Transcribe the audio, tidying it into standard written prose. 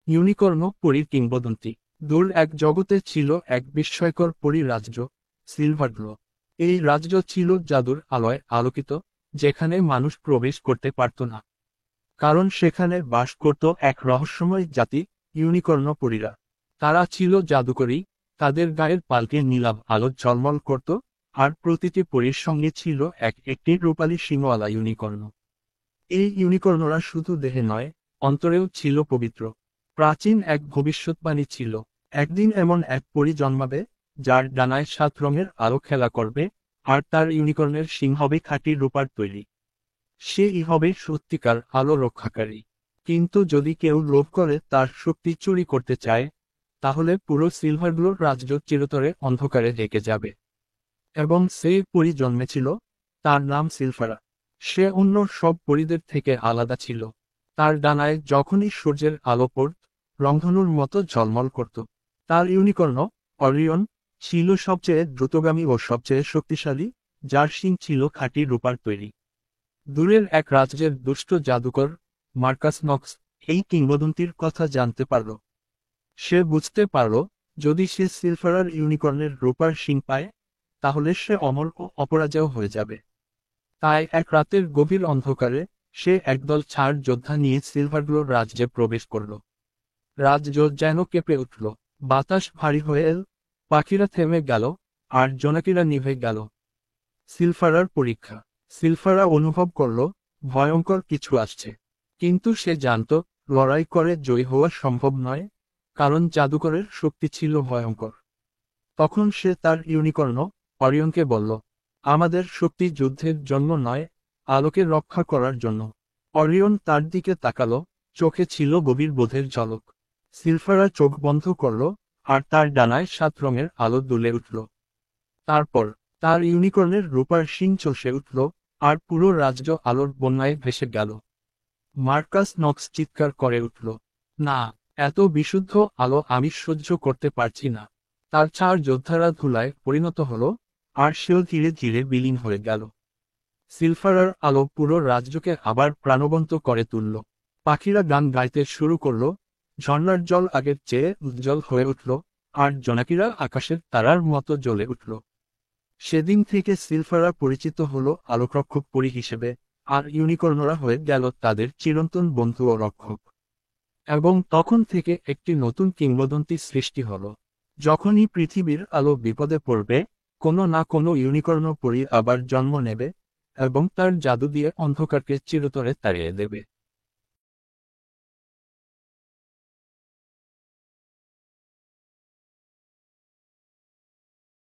Unicorn পরীর কিংবদন্তি। দূর এক জগতে ছিল এক বিস্ময়কর পরী রাজ্য, সিলভারগ্লো। এই রাজ্য ছিল জাদুর আলোয় আলোকিত, যেখানে মানুষ প্রবেশ করতে পারত না। কারণ সেখানে বাস করত এক রহস্যময় জাতি, ইউনিকর্ন পরীরা। তারা ছিল জাদুকরী, তাদের গায়ের পালকে নীলাভ আলো ঝলমল করত, আর প্রতিটি পরীর সঙ্গে ছিল একটি রূপালী শিংওয়ালা ইউনিকর্ন। এই ইউনিকর্নরা শুধু দেহে নয়, অন্তরেও ছিল পবিত্র। প্রাচীন এক ভবিষ্যৎবাণী ছিল, একদিন এমন এক পরী জন্মাবে, যার ডানায় 7 রঙের আলো খেলা করবে, আর তার ইউনিকর্নের শিং হবে খাঁটি রূপার তৈরি। সেই হবে সত্যিকার আলো রক্ষাকারী। কিন্তু যদি কেউ লোভ করে তার শক্তি চুরি করতে চায়, তাহলে পুরো সিলভারগ্লোর রাজ্য চিরতরে অন্ধকারে ঢেকে যাবে। এবং সেই পরী জন্মেছিল, তার নাম সিলফারা। সে অন্য সব পরীদের থেকে আলাদা ছিল। তার ডানায় যখনই সূর্যের আলো পড়ত, রংধনুর মতো ঝলমল করত। তার ইউনিকর্ন, অরিয়ন, ছিল সবচেয়ে দ্রুতগামী ও সবচেয়ে শক্তিশালী, যার শিং ছিল খাঁটি রূপার তৈরি। দূরের এক রাজ্যের দুষ্ট জাদুকর, মার্কাস নক্স, এই কিংবদন্তির কথা জানতে পারল। সে বুঝতে পারল, যদি সে সিলফারার ইউনিকর্নের রূপার শিং পায়, তাহলে সে অমর ও অপরাজেয় হয়ে যাবে। তাই এক রাতের গভীর অন্ধকারে সে একদল ছাড় যোদ্ধা নিয়ে সিলভারগ্লোর রাজ্যে প্রবেশ করল। রাজ্য যেন কেঁপে উঠল, বাতাস ভারী হয়ে এল, পাখিরা থেমে গেল, আর জোনাকিরা নিভে গেল। সিলফারার পরীক্ষা। সিলফারা অনুভব করল, ভয়ঙ্কর কিছু আসছে। কিন্তু সে জানত, লড়াই করে জয়ী হওয়া সম্ভব নয়, কারণ জাদুকরের শক্তি ছিল ভয়ঙ্কর। তখন সে তার ইউনিকর্ন, অরিয়নকে বলল, আমাদের শক্তি যুদ্ধের জন্য নয়, আলোকে রক্ষা করার জন্য। অরিয়ন তার দিকে তাকালো, চোখে ছিল গভীর বোধের ঝলক। সিলফারা চোখ বন্ধ করল, আর তার ডানায় 7 রঙের আলো দুলে উঠল। তারপর তার ইউনিকর্নের রূপার শিং চষে উঠল, আর পুরো রাজ্য আলোর বন্যায় ভেসে গেল। মার্কাস নক্স চিৎকার করে উঠল, না, এত বিশুদ্ধ আলো আমি সহ্য করতে পারছি না। তার 4 যোদ্ধারা ধুলায় পরিণত হল, আর সেও ধীরে ধীরে বিলীন হয়ে গেল। সিলফারার আলো পুরো রাজ্যকে আবার প্রাণবন্ত করে তুলল। পাখিরা গান গাইতে শুরু করল, ঝর্ণার জল আগের চেয়ে উজ্জ্বল হয়ে উঠল, আর জোনাকিরা আকাশের তারার মতো জ্বলে উঠল। সেদিন থেকে সিলফারা পরিচিত হলো আলোকরক্ষক পরী হিসেবে, আর ইউনিকর্নরা হয়ে গেল তাদের চিরন্তন বন্ধু ও রক্ষক। এবং তখন থেকে একটি নতুন কিংবদন্তি সৃষ্টি হলো। যখনই পৃথিবীর আলো বিপদে পড়বে, কোনো না কোনো ইউনিকর্ন পরী আবার জন্ম নেবে, এবং তার জাদু দিয়ে অন্ধকারকে চিরতরে তাড়িয়ে দেবে।